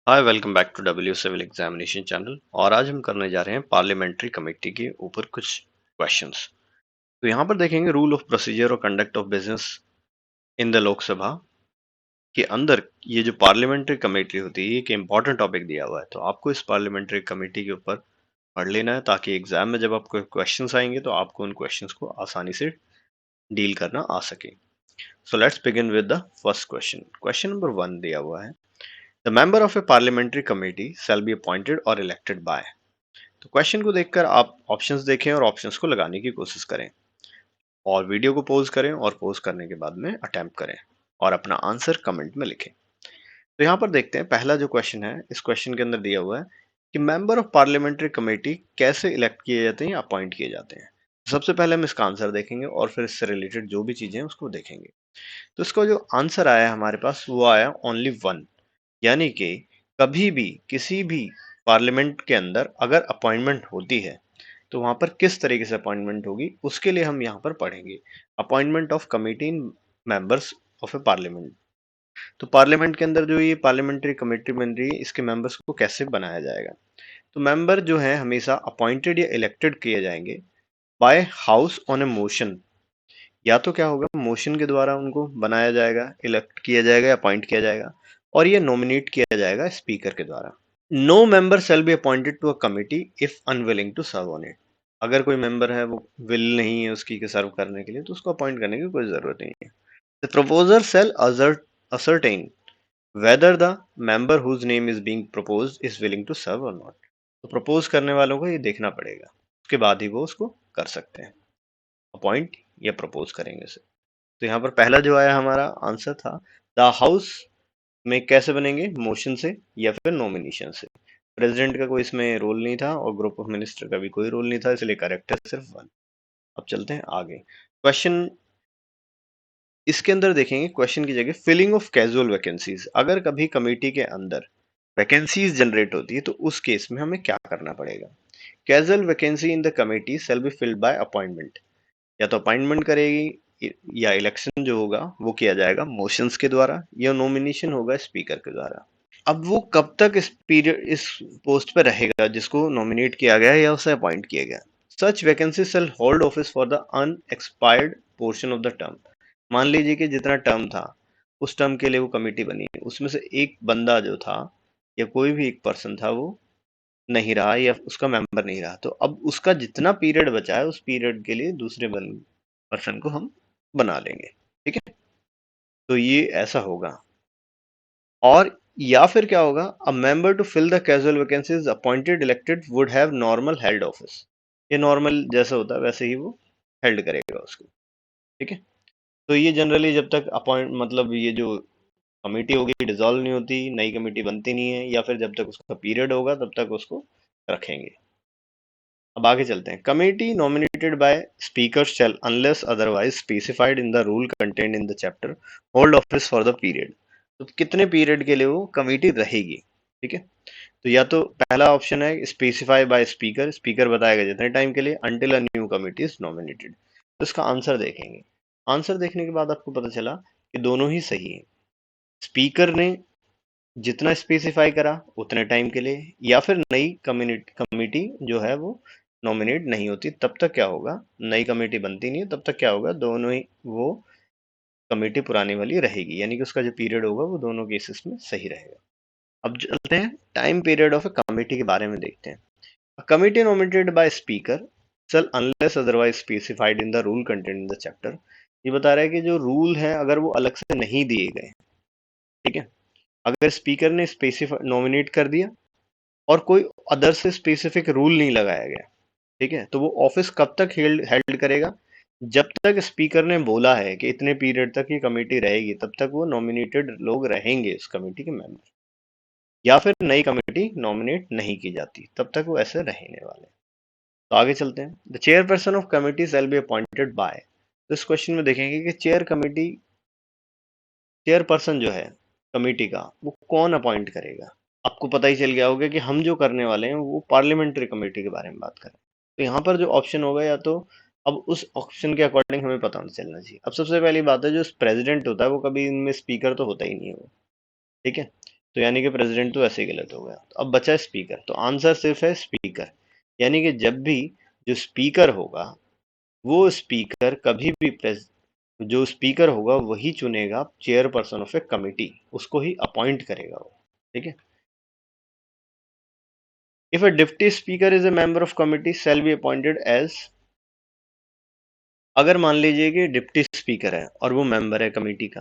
Hi welcome back to W civil examination channel. और आज हम करने जा रहे हैं पार्लियामेंट्री कमेटी के ऊपर कुछ क्वेश्चंस। तो यहाँ पर देखेंगे रूल ऑफ प्रोसीजर और conduct of business in the Lok Sabha के अंदर। ये जो पार्लियामेंट्री कमेटी होती है, ये एक इम्पॉर्टेंट टॉपिक दिया हुआ है, तो आपको इस पार्लियामेंट्री कमेटी के ऊपर पढ़ लेना है ताकि एग्जाम में जब आपको क्वेश्चंस आएंगे तो आपको उन क्वेश्चंस को आसानी से डील करना आ सके। So let's begin with the first question. Question number 1 दिया हुआ है, the member of A parliamentary committee shell be appointed और इलेक्टेड बाय। तो क्वेश्चन को देखकर आप ऑप्शंस देखें और ऑप्शंस को लगाने की कोशिश करें, और वीडियो को पॉज करें और पॉज करने के बाद में अटेम्प्ट करें और अपना आंसर कमेंट में लिखें। तो यहाँ पर देखते हैं, पहला जो क्वेश्चन है, इस क्वेश्चन के अंदर दिया हुआ है कि मेंबर ऑफ पार्लियामेंट्री कमेटी कैसे इलेक्ट किए जाते हैं या अपॉइंट किए जाते हैं। सबसे पहले हम इसका आंसर देखेंगे और फिर इससे रिलेटेड जो भी चीजें हैं उसको देखेंगे। तो इसका जो आंसर आया हमारे पास वो आया ओनली वन, यानी कि कभी भी किसी भी पार्लियामेंट के अंदर अगर अपॉइंटमेंट होती है तो वहां पर किस तरीके से अपॉइंटमेंट होगी उसके लिए हम यहाँ पर पढ़ेंगे। Appointment of committee in members of A parliament. तो पार्लियामेंट के अंदर जो ये पार्लियामेंट्री कमेटी बन रही है, इसके मेंबर्स को कैसे बनाया जाएगा। तो मेंबर जो है हमेशा अपॉइंटेड या इलेक्टेड किए जाएंगे by house on a motion. या तो क्या होगा, मोशन के द्वारा उनको बनाया जाएगा, इलेक्ट किया जाएगा, अपॉइंट किया जाएगा, और ये नॉमिनेट किया जाएगा स्पीकर के द्वारा। No member shall be appointed to a committee if unwilling to serve on it। अगर कोई मेंबर है वो विल नहीं है उसकी के सर्व करने के लिए, तो उसको अपॉइंट करने की कोई जरूरत नहीं है। The proposer shall ascertain whether the member whose name is being proposed is willing to serve or not। तो प्रपोज करने वालों को ये देखना पड़ेगा, उसके बाद ही वो उसको कर सकते हैं, अपॉइंट या प्रपोज करेंगे उसे। तो यहाँ पर पहला जो आया हमारा आंसर था, द हाउस में कैसे बनेंगे, मोशन से या फिर नॉमिनेशन से। प्रेसिडेंट का कोई इसमें रोल नहीं था और ग्रुप ऑफ मिनिस्टर का भी कोई रोल नहीं था, इसलिए करेक्ट है सिर्फ वन। अब चलते हैं आगे। क्वेश्चन इसके अंदर देखेंगे, क्वेश्चन की जगह फिलिंग ऑफ कैजुअल वैकेंसीज। अगर कभी कमेटी के अंदर वैकेंसीज जनरेट होती है तो उस केस में हमें क्या करना पड़ेगा। Casual vacancy in the committee shall be filled by appointment. या तो अपॉइंटमेंट करेगी या इलेक्शन जो होगा वो किया जाएगा मोशंस के द्वारा, या नॉमिनेशन होगा स्पीकर के द्वारा। अब वो कब तक इस पीरियड इस पोस्ट पे रहेगा जिसको नॉमिनेट किया गया है या उसे अपॉइंट किया गया। Such vacancy shall hold office for the unexpired portion of the term. मान लीजिए कि जितना टर्म था उस टर्म के लिए वो कमेटी बनी, उसमें से एक बंदा जो था या कोई भी एक पर्सन था वो नहीं रहा या उसका मेंबर नहीं रहा, तो अब उसका जितना पीरियड बचा है उस पीरियड के लिए दूसरे पर्सन को हम बना लेंगे। ठीक है, तो ये ऐसा होगा। और या फिर क्या होगा, a member to fill the casual vacancies appointed elected would have normal held office. ये नॉर्मल जैसा होता है वैसे ही वो हेल्ड करेगा उसको। ठीक है, तो ये जनरली जब तक अपॉइंट मतलब ये जो कमेटी होगी डिसॉल्व नहीं होती, नई कमेटी बनती नहीं है, या फिर जब तक उसका पीरियड होगा तब तक उसको रखेंगे। अब आगे चलते हैं। Committee nominated by speaker shall unless otherwise specified in the rule content in the chapter hold office for the period. तो कितने पीरियड के लिए वो कमेटी रहेगी। ठीक है, तो या तो पहला ऑप्शन है स्पेसिफाई बाय स्पीकर, स्पीकर बताएगा जितने टाइम के लिए, until a new committee is nominated. तो इसका आंसर देखेंगे। आंसर देखने के बाद आपको पता चला कि दोनों ही सही है। स्पीकर ने जितना स्पेसिफाई करा उतने टाइम के लिए, या फिर नई कमेटी जो है वो नॉमिनेट नहीं होती तब तक क्या होगा, नई कमेटी बनती नहीं है तब तक क्या होगा, दोनों ही वो कमेटी पुरानी वाली रहेगी, यानी कि उसका जो पीरियड होगा वो दोनों केसेस में सही रहेगा। अब चलते हैं time period of a committee के बारे में देखते हैं। Committee nominated by speaker shall unless otherwise specified in the rule content in the chapter. ये बता रहा है कि जो रूल है अगर वो अलग से नहीं दिए गए, ठीक है, अगर स्पीकर ने स्पेसिफाई नॉमिनेट कर दिया और कोई अदर से स्पेसिफिक रूल नहीं लगाया गया, ठीक है, तो वो ऑफिस कब तक हेल्ड करेगा, जब तक स्पीकर ने बोला है कि इतने पीरियड तक ये कमेटी रहेगी तब तक वो नॉमिनेटेड लोग रहेंगे इस कमेटी के मेंबर, या फिर नई कमेटी नॉमिनेट नहीं की जाती तब तक वो ऐसे रहने वाले। तो आगे चलते हैं। The chairperson of committee shall be appointed by. तो इस क्वेश्चन में देखेंगे कि चेयरपर्सन जो है कमेटी का वो कौन अपॉइंट करेगा। आपको पता ही चल गया होगा कि हम जो करने वाले हैं वो पार्लियामेंट्री कमेटी के बारे में बात करें। तो यहाँ पर जो ऑप्शन होगा, या तो अब उस ऑप्शन के अकॉर्डिंग हमें पता होना चलना चाहिए। अब सबसे पहली बात है, जो प्रेसिडेंट होता है वो कभी इनमें स्पीकर तो होता ही नहीं है वो। ठीक है, तो यानी कि प्रेसिडेंट तो ऐसे ही गलत हो गया। तो अब बचा स्पीकर, तो आंसर सिर्फ है स्पीकर। यानी कि जब भी जो स्पीकर होगा वो स्पीकर कभी भी जो स्पीकर होगा वही चुनेगा चेयरपर्सन ऑफ ए कमिटी, उसको ही अपॉइंट करेगा वो। ठीक है। If a deputy speaker is a member of committee shall be appointed as, अगर मान लीजिए कि डिप्टी स्पीकर है और वो मेंबर है कमेटी का,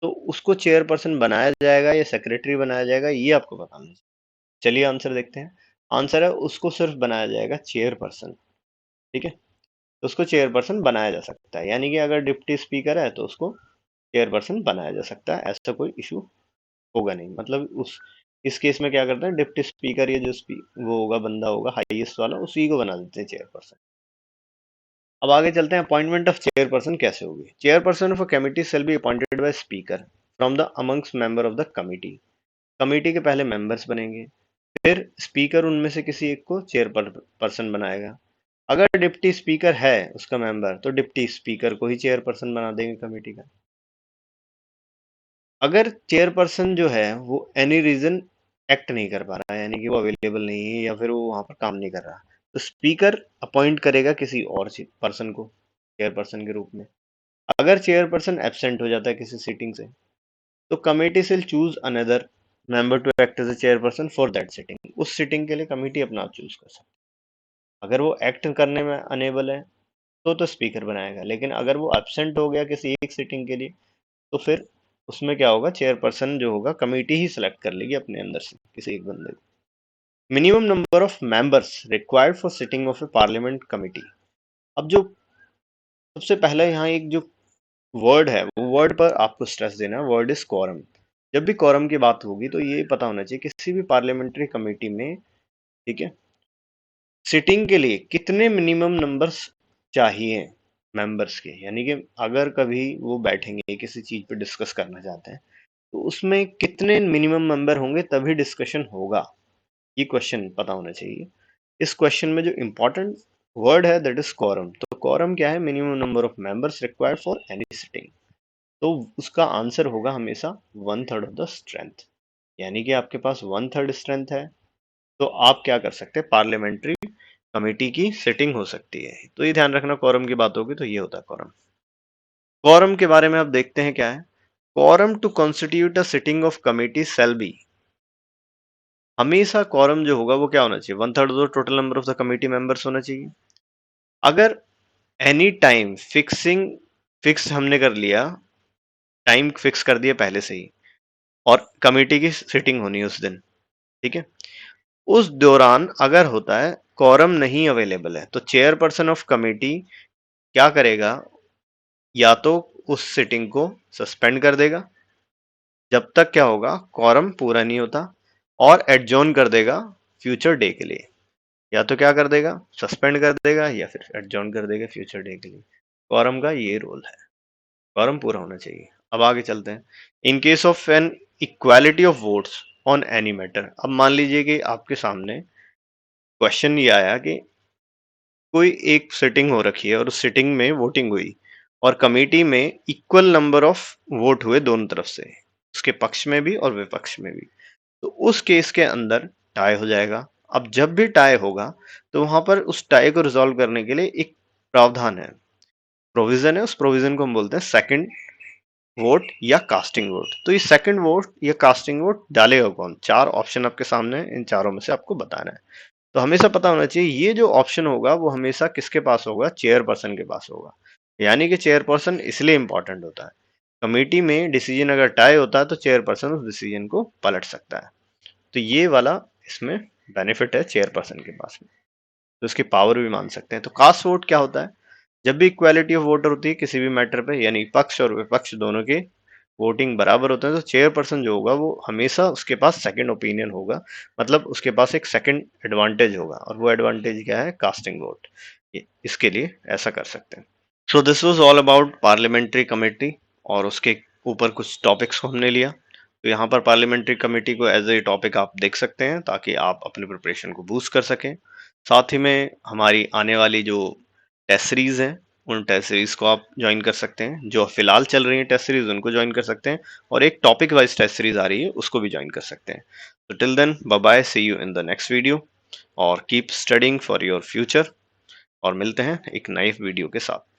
तो उसको चेयरपर्सन बनाया जाएगा या सेक्रेटरी बनाया जाएगा, ये आपको बताना चाहिए। चलिए आंसर देखते हैं। आंसर है उसको सिर्फ बनाया जाएगा चेयरपर्सन। ठीक है। तो उसको चेयरपर्सन बनाया जा सकता है, यानी कि अगर डिप्टी स्पीकर है तो उसको चेयरपर्सन बनाया जा सकता है, ऐसा कोई इशू होगा नहीं। मतलब उस इस केस में क्या करते हैं, डिप्टी स्पीकर या जो वो होगा, बंदा होगा हाईएस्ट वाला, उसी को बना देते हैं चेयरपर्सन। अब आगे चलते हैं, अपॉइंटमेंट ऑफ चेयरपर्सन कैसे होगी। Chairperson of a committee shall be appointed by speaker from the amongst member of the committee. Committee के पहले मेंबर्स बनेंगे, फिर स्पीकर उनमें से किसी एक को चेयरपर्सन बनाएगा। अगर डिप्टी स्पीकर है उसका मेंबर, तो डिप्टी स्पीकर को ही चेयरपर्सन बना देंगे कमेटी का। अगर चेयरपर्सन जो है वो एनी रीजन एक्ट नहीं कर पा रहा है, यानी कि वो अवेलेबल नहीं है या फिर वो वहां पर काम नहीं कर रहा, तो स्पीकर अपॉइंट करेगा किसी और पर्सन को चेयरपर्सन के रूप में। अगर चेयरपर्सन एब्सेंट हो जाता है किसी सीटिंग से, तो कमेटी से choose another member to act as a chairperson for that sitting. उस सिटिंग के लिए कमेटी अपना चूज कर सकती है। अगर वो एक्ट करने में अनेबल है तो स्पीकर बनाएगा, लेकिन अगर वो एब्सेंट हो गया किसी एक सिटिंग के लिए, तो फिर उसमें क्या होगा, चेयरपर्सन जो होगा कमेटी ही सिलेक्ट कर लेगी अपने अंदर से किसी एक बंदे को। Minimum number of members required for sitting of A parliament committee. अब जो सबसे पहला यहाँ एक जो वर्ड है, वो वर्ड पर आपको स्ट्रेस देना है, वर्ड इज quorum। जब भी quorum की बात होगी तो ये पता होना चाहिए किसी भी पार्लियामेंट्री कमेटी में, ठीक है, सिटिंग के लिए कितने मिनिमम नंबर्स चाहिए मेंबर्स के। यानी कि अगर कभी वो बैठेंगे किसी चीज पे डिस्कस करना चाहते हैं, तो उसमें कितने मिनिमम मेंबर होंगे तभी डिस्कशन होगा, ये क्वेश्चन पता होना चाहिए। इस क्वेश्चन में जो इंपॉर्टेंट वर्ड है दैट इज quorum। तो quorum क्या है, minimum number of members required for any sitting. तो उसका आंसर होगा हमेशा 1/3 ऑफ द स्ट्रेंथ। यानी कि आपके पास 1/3 स्ट्रेंथ है, तो आप क्या कर सकते हैं, पार्लियामेंट्री कमेटी की सिटिंग हो सकती है। तो ये ध्यान रखना, quorum की बात होगी तो ये होता है quorum। quorum के बारे में आप देखते हैं क्या है। quorum to constitute a sitting of committee shall be, हमेशा quorum जो होगा वो क्या होना चाहिए, 1/3 of the total number of the committee members होना चाहिए। अगर एनी टाइम फिक्स हमने कर लिया, टाइम फिक्स कर दिया पहले से ही, और कमेटी की सिटिंग होनी है उस दिन, ठीक है, उस दौरान अगर होता है quorum नहीं अवेलेबल है, तो चेयरपर्सन ऑफ कमेटी क्या करेगा, या तो उस सिटिंग को सस्पेंड कर देगा जब तक क्या होगा, quorum पूरा नहीं होता, और एडजॉर्न कर देगा फ्यूचर डे के लिए। या तो क्या कर देगा, सस्पेंड कर देगा, या फिर एडजॉर्न कर देगा फ्यूचर डे के लिए। quorum का ये रोल है, quorum पूरा होना चाहिए। अब आगे चलते हैं। In case of an equality of votes on any matter. अब मान लीजिए कि आपके सामने क्वेश्चन ये आया कि कोई एक सिटिंग हो रखी है और उस सिटिंग में वोटिंग हुई, और कमेटी में इक्वल नंबर ऑफ वोट हुए दोनों तरफ से, उसके पक्ष में भी और विपक्ष में भी, तो उस केस के अंदर टाई हो जाएगा। अब जब भी टाई होगा, तो वहां पर उस टाई को रिजॉल्व करने के लिए एक प्रावधान है, प्रोविजन है, उस प्रोविजन को हम बोलते हैं सेकंड वोट या कास्टिंग वोट। तो ये सेकंड वोट या कास्टिंग वोट डालेगा कौन, चार ऑप्शन आपके सामने है, इन चारों में से आपको बताना है। तो हमेशा पता होना चाहिए ये जो ऑप्शन होगा वो हमेशा किसके पास होगा, चेयरपर्सन के पास होगा। यानी कि चेयरपर्सन इसलिए इंपॉर्टेंट होता है, कमेटी में डिसीजन अगर टाई होता है तो चेयरपर्सन उस डिसीजन को पलट सकता है। तो ये वाला इसमें बेनिफिट है चेयरपर्सन के पास में, तो इसकी पावर भी मान सकते हैं। तो कास्ट वोट क्या होता है, जब भी इक्वालिटी ऑफ वोटर होती है किसी भी मैटर पे, यानी पक्ष और विपक्ष दोनों के वोटिंग बराबर होते हैं, तो चेयरपर्सन जो होगा वो हमेशा उसके पास सेकंड ओपिनियन होगा, मतलब उसके पास एक सेकंड एडवांटेज होगा, और वो एडवांटेज क्या है, कास्टिंग वोट। इसके लिए ऐसा कर सकते हैं। So this was all about parliamentary committee, और उसके ऊपर कुछ टॉपिक्स को हमने लिया। तो यहाँ पर पार्लियामेंट्री कमेटी को एज ए टॉपिक आप देख सकते हैं, ताकि आप अपनी प्रिपरेशन को बूस्ट कर सकें। साथ ही में हमारी आने वाली जो टेस्ट सीरीज है उन टेस्ट सीरीज को आप ज्वाइन कर सकते हैं। जो फिलहाल चल रही है टेस्ट सीरीज उनको ज्वाइन कर सकते हैं, और एक टॉपिक वाइज टेस्ट सीरीज आ रही है उसको भी ज्वाइन कर सकते हैं। तो till then, bye bye, see you in the next video, और keep studying for your future. और मिलते हैं एक नए वीडियो के साथ।